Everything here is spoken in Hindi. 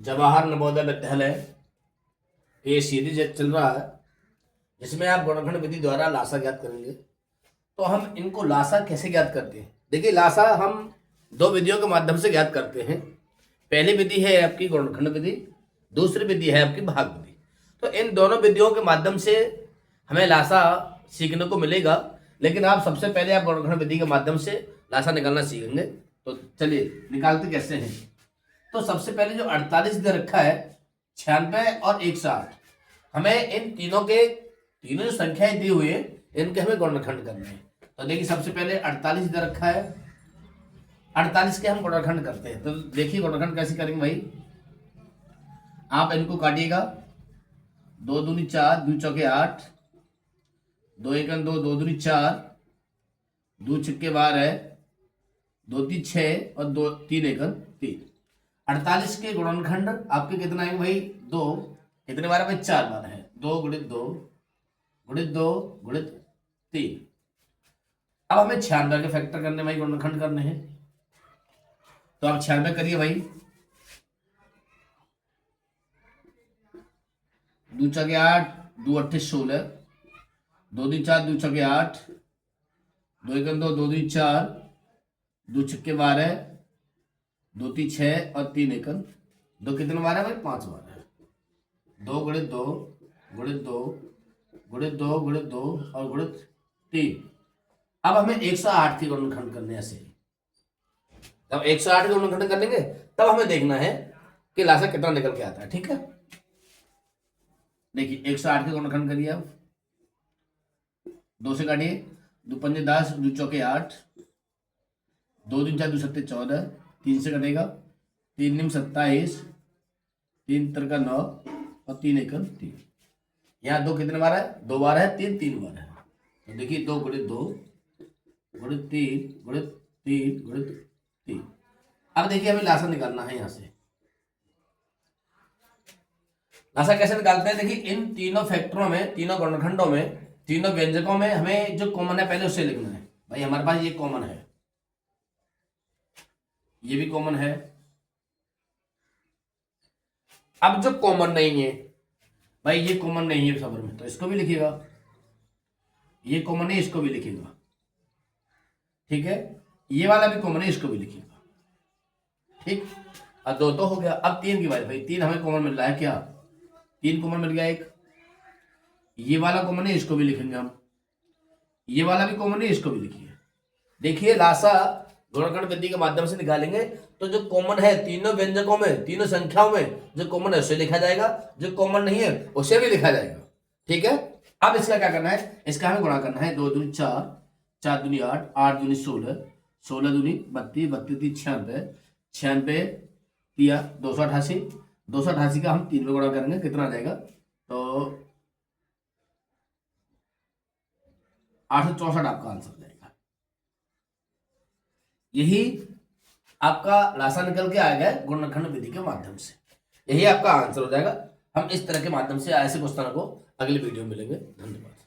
जवाहर नवोदय विद्यालय ये सीरीज चल रहा है जिसमें आप गुणनखंड विधि द्वारा लासा ज्ञात करेंगे। तो हम इनको लासा कैसे ज्ञात करते हैं? देखिए, लासा हम दो विधियों के माध्यम से ज्ञात करते हैं। पहली विधि है आपकी गुणनखंड विधि, दूसरी विधि है आपकी भाग विधि। तो इन दोनों विधियों के माध्यम से हमें लासा सीखने को मिलेगा, लेकिन आप सबसे पहले आप गुणनखंड विधि के माध्यम से लासा निकालना सीखेंगे। तो चलिए निकालते कैसे हैं। तो सबसे पहले जो 48 दे रखा है, 96 और 108, हमें इन तीनों जो संख्याएं दी हुई है इनके हमें गुणनखंड करने हैं। तो देखिए, सबसे पहले 48 दे रखा है, 48 के हम गुणनखंड करते हैं। तो देखिए गुणनखंड कैसे करेंगे भाई। आप इनको काटिएगा, 2 दूनी 4, 2 चौके 8, 2 एकन 2, 2 दूनी 4, 2 छक्के 12, 2 तीन 6 और 2 3 एकन 3। 48 के गुणनखंड आपके कितना है भाई? 2। कितने बार है भाई? 4 बार है। 2 गुणित 2 गुणित 2 गुणित 3। अब हमें 96 के फैक्टर करने भाई, गुणनखंड करने हैं। तो आप 96 करिए भाई। 2 चौके 8, 2 अट्ठे 16, 2 दिन 4, 2 चौके 8, 2 एकन 2, 2 दिन 4, 2 छक्के 12, 2 तीन 6 और 3 एकन 2। कितने बार है भाई? 5 बार है। 2 गुणित 2 गुणित 2 गुणित 2 गुणित 2 और गुणित 3। अब हमें 108 के गुणनखंड करने ऐसे। तब 108 के गुणनखंड कर लेंगे, तब हमें देखना है कि लासा कितना निकल के आता है। ठीक है, देखिए 108 के गुणनखंड करिए आप। 2 से काटिए, 2 पंजे 10, 2 चौके 8, 2 दिन 4, 2 सत्ते 14, 3 से कटेगा, 3 निम 27, 3 तिरका 9 और 3 एकम 3। यहाँ 2 कितने बार है? 2 बार है। 3 3 बार है। तो देखिए 2 गुणित 2 गुणित 3 गुणित 3 गुणित 3। अब देखिए हमें लासा निकालना है। यहाँ से लासा कैसे निकालते हैं? देखिए, इन तीनों फैक्टरों में, तीनों गुणनखंडों में, तीनों व्यंजकों में हमें जो कॉमन है पहले उससे लिखना है। भाई हमारे पास ये कॉमन है, ये भी कॉमन है। अब जो कॉमन नहीं है भाई, ये कॉमन नहीं है खबर में, तो इसको भी लिखिएगा। ये कॉमन है, इसको भी लिखिएगा। ठीक है, ये वाला भी कॉमन है, इसको भी लिखिएगा। ठीक, अब 2 तो हो गया। अब 3 की बात भाई, 3 हमें कॉमन मिल रहा है क्या? 3 कॉमन मिल गया। एक ये वाला कॉमन है, इसको भी लिखेंगे हम। ये वाला भी कॉमन है, इसको भी लिखिए। देखिए, लासा गुणनखंड विधि के माध्यम से निकालेंगे तो जो कॉमन है तीनों व्यंजकों में, तीनों संख्याओं में जो कॉमन है उसे लिखा जाएगा, जो कॉमन नहीं है उसे भी लिखा जाएगा। ठीक है, अब इसका क्या करना है? इसका हमें गुणा करना है। 2 दूनी 4, 4 दूनी 8, 8 दूनी 16, 16 दूनी 32, 32 तीन 96, 96 दिया 288, 288 का हम 3 में गुणा करेंगे, कितना आ जाएगा? तो 864 आपका आंसर जाएगा। यही आपका लासा निकल के आ गया गुणनखंड विधि के माध्यम से। यही आपका आंसर हो जाएगा। हम इस तरह के माध्यम से ऐसे क्वेश्चन को अगले वीडियो में मिलेंगे। धन्यवाद।